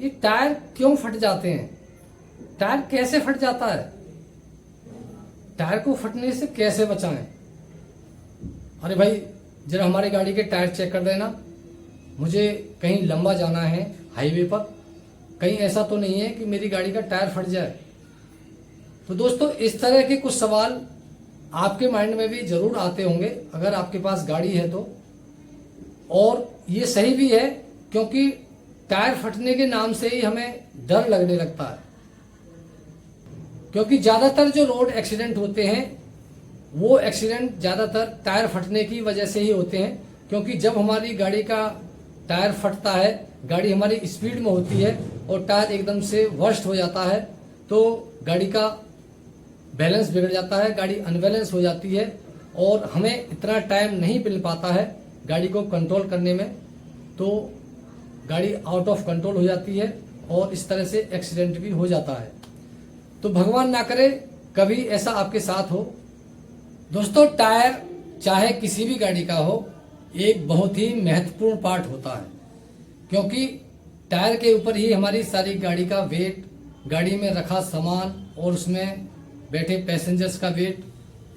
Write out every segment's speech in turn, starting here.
ये टायर क्यों फट जाते हैं, टायर कैसे फट जाता है, टायर को फटने से कैसे बचाएं। अरे भाई जरा हमारी गाड़ी के टायर चेक कर देना, मुझे कहीं लंबा जाना है हाईवे पर, कहीं ऐसा तो नहीं है कि मेरी गाड़ी का टायर फट जाए। तो दोस्तों इस तरह के कुछ सवाल आपके माइंड में भी जरूर आते होंगे अगर आपके पास गाड़ी है तो, और ये सही भी है क्योंकि टायर फटने के नाम से ही हमें डर लगने लगता है। क्योंकि ज्यादातर जो रोड एक्सीडेंट होते हैं वो एक्सीडेंट ज्यादातर टायर फटने की वजह से ही होते हैं। क्योंकि जब हमारी गाड़ी का टायर फटता है, गाड़ी हमारी स्पीड में होती है और टायर एकदम से वर्स्ट हो जाता है, तो गाड़ी का बैलेंस बिगड़ जाता है, गाड़ी अनबैलेंस हो जाती है और हमें इतना टाइम नहीं मिल पाता है गाड़ी को कंट्रोल करने में, तो गाड़ी आउट ऑफ कंट्रोल हो जाती है और इस तरह से एक्सीडेंट भी हो जाता है। तो भगवान ना करे कभी ऐसा आपके साथ हो। दोस्तों टायर चाहे किसी भी गाड़ी का हो एक बहुत ही महत्वपूर्ण पार्ट होता है, क्योंकि टायर के ऊपर ही हमारी सारी गाड़ी का वेट, गाड़ी में रखा सामान और उसमें बैठे पैसेंजर्स का वेट,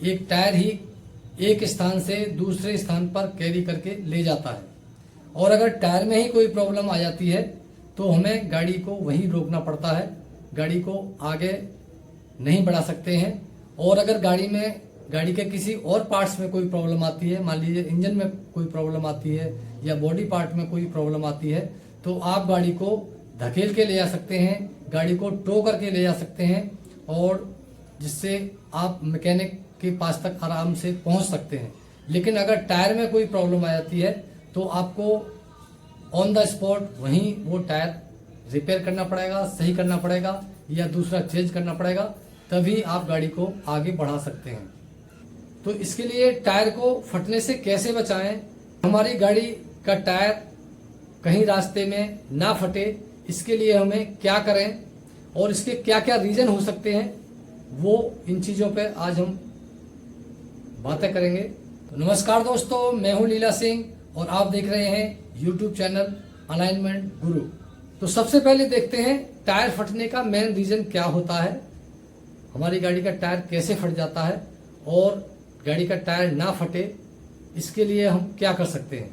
एक टायर ही एक स्थान से दूसरे स्थान पर कैरी करके ले जाता है। और अगर टायर में ही कोई प्रॉब्लम आ जाती है तो हमें गाड़ी को वहीं रोकना पड़ता है, गाड़ी को आगे नहीं बढ़ा सकते हैं। और अगर गाड़ी के किसी और पार्ट्स में कोई प्रॉब्लम आती है, मान लीजिए इंजन में कोई प्रॉब्लम आती है या बॉडी पार्ट में कोई प्रॉब्लम आती है, तो आप गाड़ी को धकेल के ले जा सकते हैं, गाड़ी को टो करके ले जा सकते हैं और जिससे आप मैकेनिक के पास तक आराम से पहुंच सकते हैं। लेकिन अगर टायर में कोई प्रॉब्लम आ जाती है तो आपको ऑन द स्पॉट वहीं वो टायर रिपेयर करना पड़ेगा, सही करना पड़ेगा या दूसरा चेंज करना पड़ेगा, तभी आप गाड़ी को आगे बढ़ा सकते हैं। तो इसके लिए टायर को फटने से कैसे बचाएं, हमारी गाड़ी का टायर कहीं रास्ते में ना फटे, इसके लिए हमें क्या करें और इसके क्या क्या रीजन हो सकते हैं, वो इन चीज़ों पे आज हम बातें करेंगे। तो नमस्कार दोस्तों, मैं हूं लीला सिंह और आप देख रहे हैं YouTube चैनल अलाइनमेंट गुरु। तो सबसे पहले देखते हैं टायर फटने का मेन रीजन क्या होता है, हमारी गाड़ी का टायर कैसे फट जाता है और गाड़ी का टायर ना फटे इसके लिए हम क्या कर सकते हैं।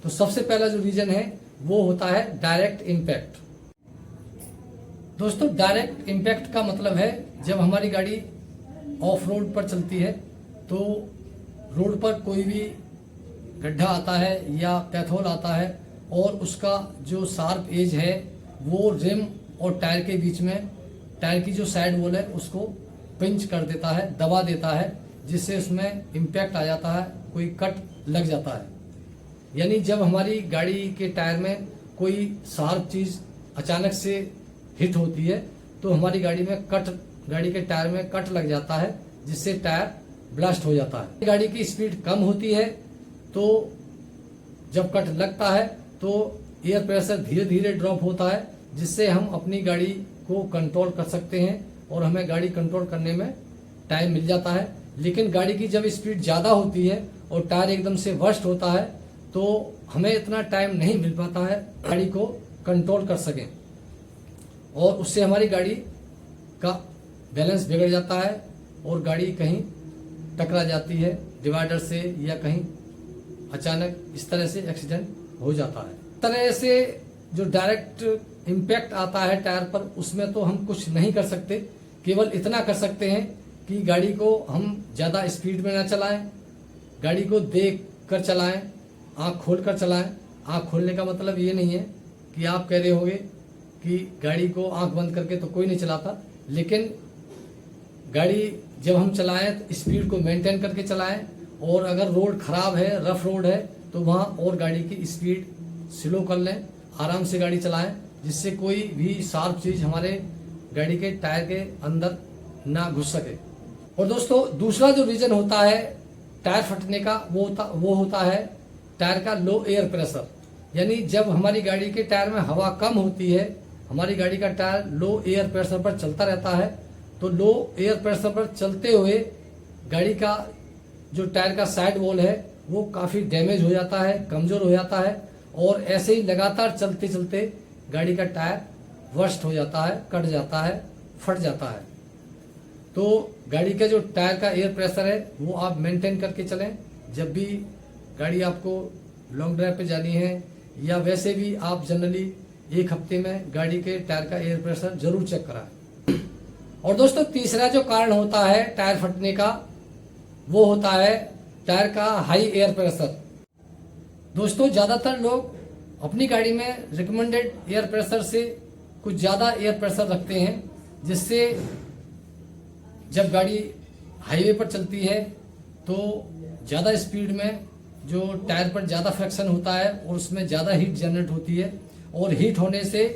तो सबसे पहला जो रीजन है वो होता है डायरेक्ट इम्पैक्ट। दोस्तों डायरेक्ट इम्पैक्ट का मतलब है जब हमारी गाड़ी ऑफ रोड पर चलती है तो रोड पर कोई भी गड्ढा आता है या पैथोल आता है और उसका जो शार्प एज है वो रिम और टायर के बीच में, टायर की जो साइड वॉल है उसको पिंच कर देता है, दबा देता है, जिससे उसमें इम्पैक्ट आ जाता है, कोई कट लग जाता है। यानी जब हमारी गाड़ी के टायर में कोई शार्प चीज अचानक से हिट होती है तो हमारी गाड़ी के टायर में कट लग जाता है, जिससे टायर ब्लास्ट हो जाता है। गाड़ी की स्पीड कम होती है तो जब कट लगता है तो एयर प्रेशर धीरे धीरे ड्रॉप होता है, जिससे हम अपनी गाड़ी को कंट्रोल कर सकते हैं और हमें गाड़ी कंट्रोल करने में टाइम मिल जाता है। लेकिन गाड़ी की जब स्पीड ज़्यादा होती है और टायर एकदम से वर्स्ट होता है तो हमें इतना टाइम नहीं मिल पाता है गाड़ी को कंट्रोल कर सकें और उससे हमारी गाड़ी का बैलेंस बिगड़ जाता है और गाड़ी कहीं टकरा जाती है डिवाइडर से या कहीं अचानक इस तरह से एक्सीडेंट हो जाता है। इस तरह से जो डायरेक्ट इम्पैक्ट आता है टायर पर उसमें तो हम कुछ नहीं कर सकते, केवल इतना कर सकते हैं कि गाड़ी को हम ज़्यादा स्पीड में ना चलाएं, गाड़ी को देख कर चलाएं, आँख खोल कर चलाएं। आँख खोलने का मतलब ये नहीं है कि आप कह रहे होंगे कि गाड़ी को आँख बंद करके तो कोई नहीं चलाता, लेकिन गाड़ी जब हम चलाएं तो स्पीड को मेंटेन करके चलाएं और अगर रोड खराब है, रफ रोड है तो वहाँ और गाड़ी की स्पीड स्लो कर लें, आराम से गाड़ी चलाएं, जिससे कोई भी शार्प चीज़ हमारे गाड़ी के टायर के अंदर ना घुस सके। और दोस्तों दूसरा जो रीजन होता है टायर फटने का वो होता है टायर का लो एयर प्रेशर। यानी जब हमारी गाड़ी के टायर में हवा कम होती है, हमारी गाड़ी का टायर लो एयर प्रेशर पर चलता रहता है, तो लो एयर प्रेशर पर चलते हुए गाड़ी का जो टायर का साइड वॉल है वो काफ़ी डैमेज हो जाता है, कमज़ोर हो जाता है और ऐसे ही लगातार चलते चलते गाड़ी का टायर वर्स्ट हो जाता है, कट जाता है, फट जाता है। तो गाड़ी का जो टायर का एयर प्रेशर है वो आप मेंटेन करके चलें। जब भी गाड़ी आपको लॉन्ग ड्राइव पे जानी है या वैसे भी आप जनरली एक हफ्ते में गाड़ी के टायर का एयर प्रेशर जरूर चेक कराएं। और दोस्तों तीसरा जो कारण होता है टायर फटने का वो होता है टायर का हाई एयर प्रेशर। दोस्तों ज्यादातर लोग अपनी गाड़ी में रिकमेंडेड एयर प्रेशर से कुछ ज्यादा एयर प्रेशर रखते हैं, जिससे जब गाड़ी हाईवे पर चलती है तो ज़्यादा स्पीड में जो टायर पर ज़्यादा फ्रिक्शन होता है और उसमें ज़्यादा हीट जनरेट होती है, और हीट होने से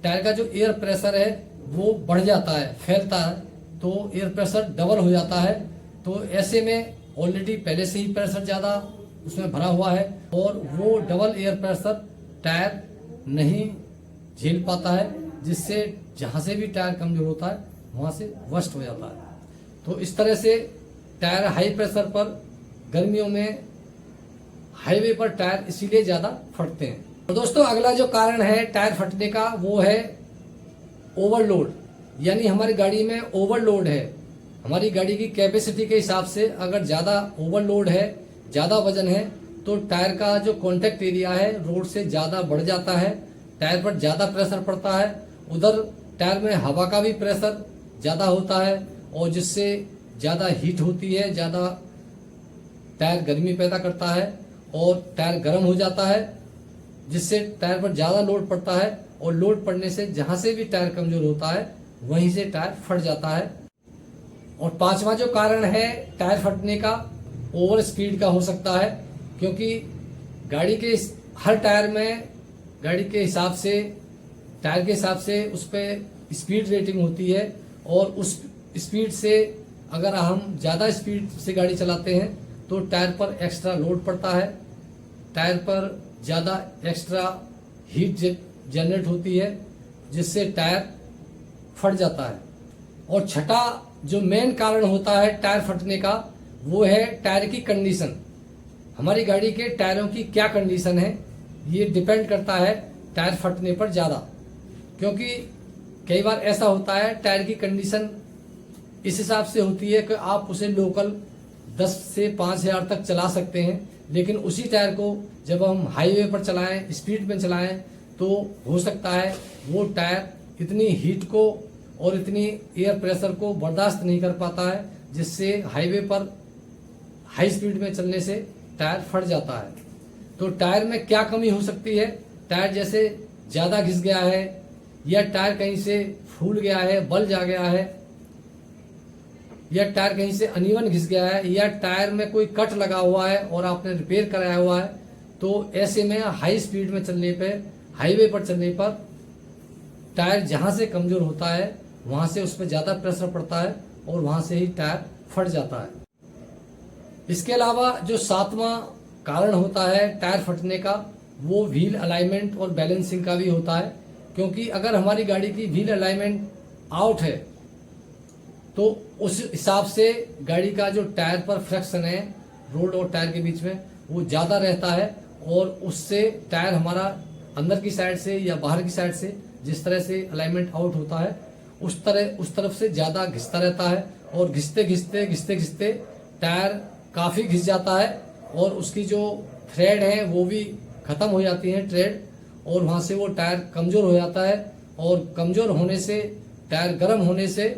टायर का जो एयर प्रेशर है वो बढ़ जाता है, फैलता है, तो एयर प्रेशर डबल हो जाता है। तो ऐसे में ऑलरेडी पहले से ही प्रेशर ज़्यादा उसमें भरा हुआ है और वो डबल एयर प्रेशर टायर नहीं झेल पाता है, जिससे जहाँ से भी टायर कमजोर होता है वहाँ से वर्स्ट हो जाता है। तो इस तरह से टायर हाई प्रेशर पर गर्मियों में हाईवे पर टायर इसीलिए ज़्यादा फटते हैं। और दोस्तों अगला जो कारण है टायर फटने का वो है ओवरलोड, यानी हमारी गाड़ी में ओवरलोड है। हमारी गाड़ी की कैपेसिटी के हिसाब से अगर ज़्यादा ओवरलोड है, ज़्यादा वजन है, तो टायर का जो कॉन्टैक्ट एरिया है रोड से ज़्यादा बढ़ जाता है, टायर पर ज़्यादा प्रेशर पड़ता है। उधर टायर में हवा का भी प्रेशर ज़्यादा होता है और जिससे ज़्यादा हीट होती है, ज़्यादा टायर गर्मी पैदा करता है और टायर गर्म हो जाता है, जिससे टायर पर ज़्यादा लोड पड़ता है और लोड पड़ने से जहाँ से भी टायर कमज़ोर होता है वहीं से टायर फट जाता है। और पांचवा जो कारण है टायर फटने का ओवर स्पीड का हो सकता है, क्योंकि गाड़ी के हर टायर में गाड़ी के हिसाब से टायर के हिसाब से उस पर स्पीड रेटिंग होती है और उस स्पीड से अगर हम ज़्यादा स्पीड से गाड़ी चलाते हैं तो टायर पर एक्स्ट्रा लोड पड़ता है, टायर पर ज़्यादा एक्स्ट्रा हीट जनरेट होती है, जिससे टायर फट जाता है। और छठा जो मेन कारण होता है टायर फटने का वो है टायर की कंडीशन। हमारी गाड़ी के टायरों की क्या कंडीशन है ये डिपेंड करता है टायर फटने पर ज़्यादा, क्योंकि कई बार ऐसा होता है टायर की कंडीशन इस हिसाब से होती है कि आप उसे लोकल 10 से 5,000 तक चला सकते हैं, लेकिन उसी टायर को जब हम हाईवे पर चलाएं, स्पीड में चलाएं, तो हो सकता है वो टायर इतनी हीट को और इतनी एयर प्रेशर को बर्दाश्त नहीं कर पाता है, जिससे हाईवे पर हाई स्पीड में चलने से टायर फट जाता है। तो टायर में क्या कमी हो सकती है, टायर जैसे ज़्यादा घिस गया है या टायर कहीं से फूल गया है, बल जा गया है, या टायर कहीं से अनइवन घिस गया है, या टायर में कोई कट लगा हुआ है और आपने रिपेयर कराया हुआ है, तो ऐसे में हाई स्पीड में चलने पे, हाईवे पर चलने पर टायर जहां से कमजोर होता है वहां से उस पर ज़्यादा प्रेशर पड़ता है और वहां से ही टायर फट जाता है। इसके अलावा जो सातवां कारण होता है टायर फटने का वो व्हील अलाइनमेंट और बैलेंसिंग का भी होता है, क्योंकि अगर हमारी गाड़ी की व्हील अलाइनमेंट आउट है तो उस हिसाब से गाड़ी का जो टायर पर फ्रिक्शन है रोड और टायर के बीच में वो ज़्यादा रहता है और उससे टायर हमारा अंदर की साइड से या बाहर की साइड से जिस तरह से अलाइनमेंट आउट होता है उस तरफ से ज़्यादा घिसता रहता है और घिसते घिसते टायर काफ़ी घिस जाता है और उसकी जो थ्रेड है वो भी ख़त्म हो जाती है थ्रेड, और वहाँ से वो टायर कमज़ोर हो जाता है और कमज़ोर होने से टायर गर्म होने से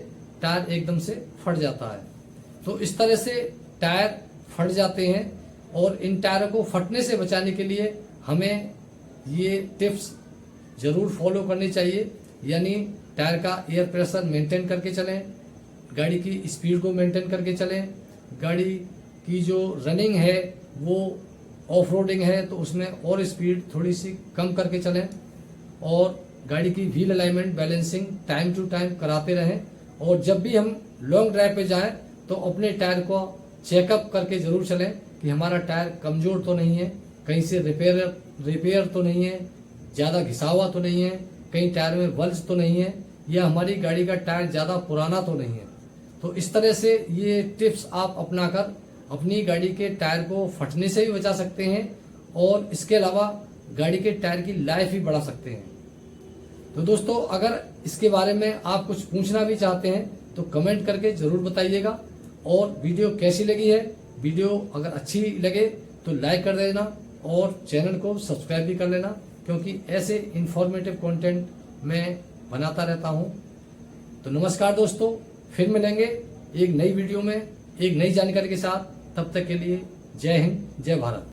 टायर एकदम से फट जाता है। तो इस तरह से टायर फट जाते हैं और इन टायरों को फटने से बचाने के लिए हमें ये टिप्स ज़रूर फॉलो करनी चाहिए, यानी टायर का एयर प्रेशर मेंटेन करके चलें, गाड़ी की स्पीड को मेंटेन करके चलें, गाड़ी की जो रनिंग है वो ऑफ रोडिंग है तो उसमें और स्पीड थोड़ी सी कम करके चलें, और गाड़ी की wheel alignment balancing time to time कराते रहें। और जब भी हम लॉन्ग ड्राइव पे जाएं तो अपने टायर को चेकअप करके ज़रूर चलें कि हमारा टायर कमज़ोर तो नहीं है, कहीं से रिपेयर तो नहीं है, ज़्यादा घिसा हुआ तो नहीं है, कहीं टायर में बल्ज तो नहीं है, या हमारी गाड़ी का टायर ज़्यादा पुराना तो नहीं है। तो इस तरह से ये टिप्स आप अपनाकर अपनी गाड़ी के टायर को फटने से भी बचा सकते हैं और इसके अलावा गाड़ी के टायर की लाइफ भी बढ़ा सकते हैं। तो दोस्तों अगर इसके बारे में आप कुछ पूछना भी चाहते हैं तो कमेंट करके जरूर बताइएगा। और वीडियो कैसी लगी है, वीडियो अगर अच्छी लगे तो लाइक कर देना और चैनल को सब्सक्राइब भी कर लेना, क्योंकि ऐसे इंफॉर्मेटिव कंटेंट मैं बनाता रहता हूं। तो नमस्कार दोस्तों, फिर मिलेंगे एक नई वीडियो में एक नई जानकारी के साथ। तब तक के लिए जय हिंद, जय भारत।